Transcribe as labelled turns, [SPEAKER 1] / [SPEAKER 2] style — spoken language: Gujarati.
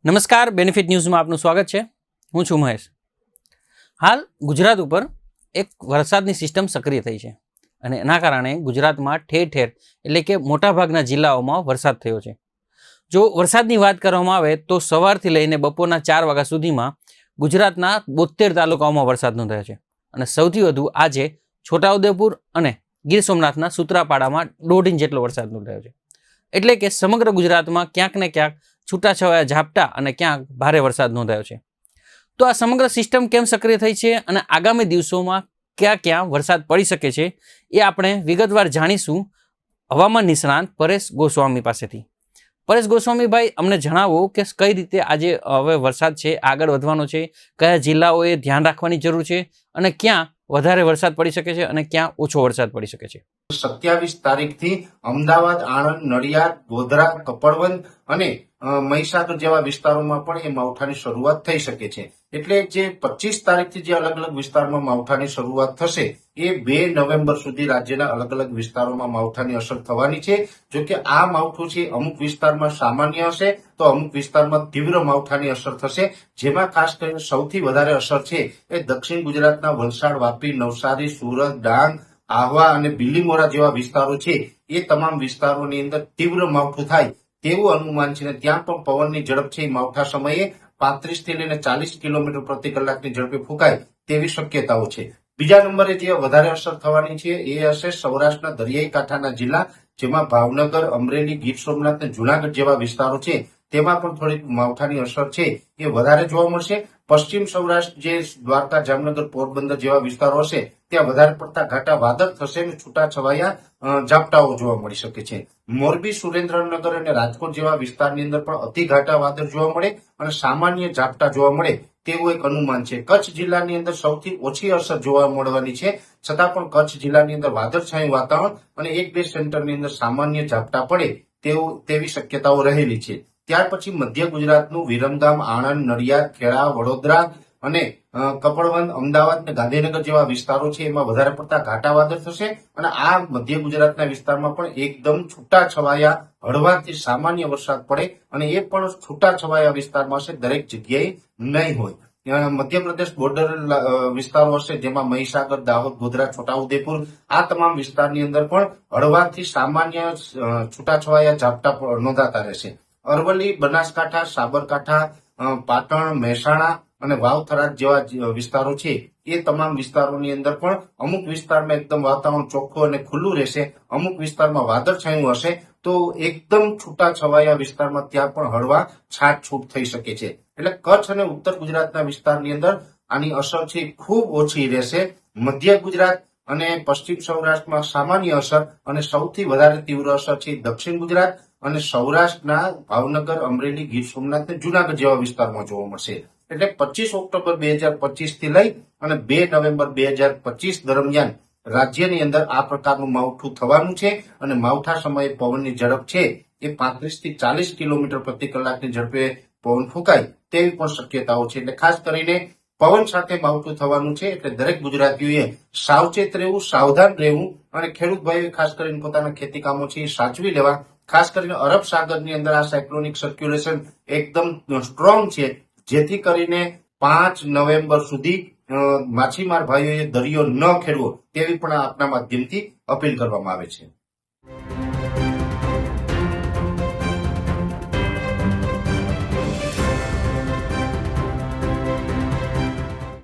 [SPEAKER 1] નમસ્કાર, બેનિફિટ ન્યૂઝમાં આપનું સ્વાગત છે. હું છું મહેશ. હાલ ગુજરાત ઉપર એક વરસાદની સિસ્ટમ સક્રિય થઈ છે અને એના કારણે ગુજરાતમાં ઠેર ઠેર એટલે કે મોટાભાગના જિલ્લાઓમાં વરસાદ થયો છે. જો વરસાદની વાત કરવામાં આવે તો સવારથી લઈને બપોરના 4 વાગ્યા સુધીમાં ગુજરાતના 72 તાલુકાઓમાં વરસાદ નોંધાયો છે અને સૌથી વધુ આજે છોટાઉદેપુર અને ગીર સોમનાથના સૂત્રાપાડામાં 1.5 ઇંચ જેટલો વરસાદ નોંધાયો છે. એટલે કે સમગ્ર ગુજરાતમાં ક્યાંક ને ક્યાંક છૂટાછવાયા ઝાપટા અને ક્યાંક ભારે વરસાદ નોંધાયો છે. તો આ સમગ્ર સિસ્ટમ કેમ સક્રિય થઈ છે અને આગામી દિવસોમાં ક્યાં ક્યાં વરસાદ પડી શકે છે એ આપણે વિગતવાર જાણીશું હવામાન નિષ્ણાંત પરેશ ગોસ્વામી પાસેથી. પરેશ ગોસ્વામીભાઈ, અમને જણાવો કે કઈ રીતે આજે હવે વરસાદ છે આગળ વધવાનો છે, કયા જિલ્લાઓએ ધ્યાન રાખવાની જરૂર છે અને ક્યાં વધારે વરસાદ પડી શકે છે અને ક્યાં ઓછો વરસાદ પડી શકે છે.
[SPEAKER 2] 27 તારીખથી અમદાવાદ, આણંદ, નડિયાદ, ગોધરા, કપડવંજ અને મહીસાગર જેવા વિસ્તારોમાં પણ એ માવઠાની શરૂઆત થઈ શકે છે. એટલે જે 25 તારીખથી જે અલગ અલગ વિસ્તારમાં માવઠાની શરૂઆત થશે એ 2 નવેમ્બર સુધી રાજ્યના અલગ અલગ વિસ્તારોમાં માવઠાની અસર થવાની છે. જો કે આ માવઠું છે અમુક વિસ્તારમાં સામાન્ય હશે તો અમુક વિસ્તારમાં તીવ્ર માવઠાની અસર થશે. જેમાં ખાસ કરીને સૌથી વધારે અસર છે એ દક્ષિણ ગુજરાતના વલસાડ, વાપી, નવસારી, સુરત, ડાંગ, આહવા અને બિલીમોરા જેવા વિસ્તારો છે એ તમામ વિસ્તારોની અંદર તીવ્ર માવઠું થાય તેવું અનુમાન છે. ત્યાં પણ પવનની ઝડપ છે માવઠા સમયે 35 થી લઈને 40 કિલોમીટર પ્રતિ કલાકની ઝડપે ફૂંકાય તેવી શક્યતાઓ છે. બીજા નંબરે જે વધારે અસર થવાની છે એ હશે સૌરાષ્ટ્રના દરિયાઈ કાંઠાના જિલ્લા, જેમાં ભાવનગર, અમરેલી, ગીર સોમનાથ અને જુનાગઢ જેવા વિસ્તારો છે તેમાં પણ થોડીક માવઠાની અસર છે એ વધારે જોવા મળશે. પશ્ચિમ સૌરાષ્ટ્ર જે દ્વારકા, જામનગર, પોરબંદર જેવા વિસ્તારો હશે ત્યાં વધારે પડતા ઘાટા વાદળ થશે અને છૂટાછવાયા ઝાપટાઓ જોવા મળી શકે છે. મોરબી, સુરેન્દ્રનગર અને રાજકોટ જેવા વિસ્તારની અંદર પણ અતિ ઘાટા વાદળ જોવા મળે અને સામાન્ય ઝાપટા જોવા મળે તેવું એક અનુમાન છે. કચ્છ જિલ્લાની અંદર સૌથી ઓછી અસર જોવા મળવાની છે, છતાં પણ કચ્છ જિલ્લાની અંદર વાદળછાયું વાતાવરણ અને 1-2 સેન્ટરની અંદર સામાન્ય ઝાપટા પડે તેવી શક્યતાઓ રહેલી છે. ત્યાર પછી મધ્ય ગુજરાતનું વિરમગામ, આણંદ, નડિયાદ, ખેડા, વડોદરા અને કપડવંજ, અમદાવાદ અને ગાંધીનગર જેવા વિસ્તારો છે એમાં વધારે પડતા ઘાટા વાદળ થશે અને આ મધ્ય ગુજરાતના વિસ્તારમાં પણ એકદમ છૂટા છવાયા હળવાથી સામાન્ય વરસાદ પડે અને એ પણ છૂટા છવાયા વિસ્તારમાં હશે, દરેક જગ્યાએ નહીં હોય. મધ્યપ્રદેશ બોર્ડર વિસ્તારો હશે જેમાં મહીસાગર, દાહોદ, ગોધરા, છોટાઉદેપુર આ તમામ વિસ્તારની અંદર પણ હળવાથી સામાન્ય છૂટાછવાયા ઝાપટા નોંધાતા રહેશે. અરવલ્લી, બનાસકાંઠા, સાબરકાંઠા, પાટણ, મહેસાણા અને વાવ, થરાદ જેવા વિસ્તારો છે એ તમામ વિસ્તારોની અંદર પણ અમુક વિસ્તારમાં એકદમ વાતાવરણ ચોખ્ખું અને ખુલ્લું રહેશે, અમુક વિસ્તારમાં વાદળછાયું હશે તો એકદમ છૂટા છવાયા વિસ્તારમાં ત્યાં પણ હળવા છાંટછૂટ થઈ શકે છે. એટલે કચ્છ અને ઉત્તર ગુજરાતના વિસ્તારની અંદર આની અસર છે ખૂબ ઓછી રહેશે. મધ્ય ગુજરાત અને પશ્ચિમ સૌરાષ્ટ્રમાં સામાન્ય અસર અને સૌથી વધારે તીવ્ર અસર છે દક્ષિણ ગુજરાત અને સૌરાષ્ટ્રના ભાવનગર, અમરેલી, ગીર સોમનાથ અને જુનાગઢ જેવા વિસ્તારમાં જોવા મળશે. એટલે 25 ઓક્ટોબર 2025 થી લઈ અને 2 નવેમ્બર 2025 દરમિયાન રાજ્યની અંદર આ પ્રકારનું માવઠું થવાનું છે અને માવઠા સમયે પવનની ઝડપ છે એ 35 થી 40 કિલોમીટર પ્રતિ કલાકની ઝડપે પવન ફૂંકાય તેવી પણ શક્યતાઓ છે. એટલે ખાસ કરીને પવન સાથે માવઠું થવાનું છે એટલે દરેક ગુજરાતીઓએ સાવચેત રહેવું, સાવધાન રહેવું અને ખેડૂત ભાઈઓએ ખાસ કરીને પોતાના ખેતી કામો છે એ સાચવી લેવા. ખાસ કરીને અરબ સાગરની અંદર આ સાયક્લોનિક સર્ક્યુલેશન એકદમ સ્ટ્રોંગ છે, જેથી કરીને 5 નવેમ્બર સુધી માછીમાર ભાઈઓએ દરિયો ન ખેડવો તેવી પણ આપના માધ્યમથી અપીલ કરવામાં આવે છે.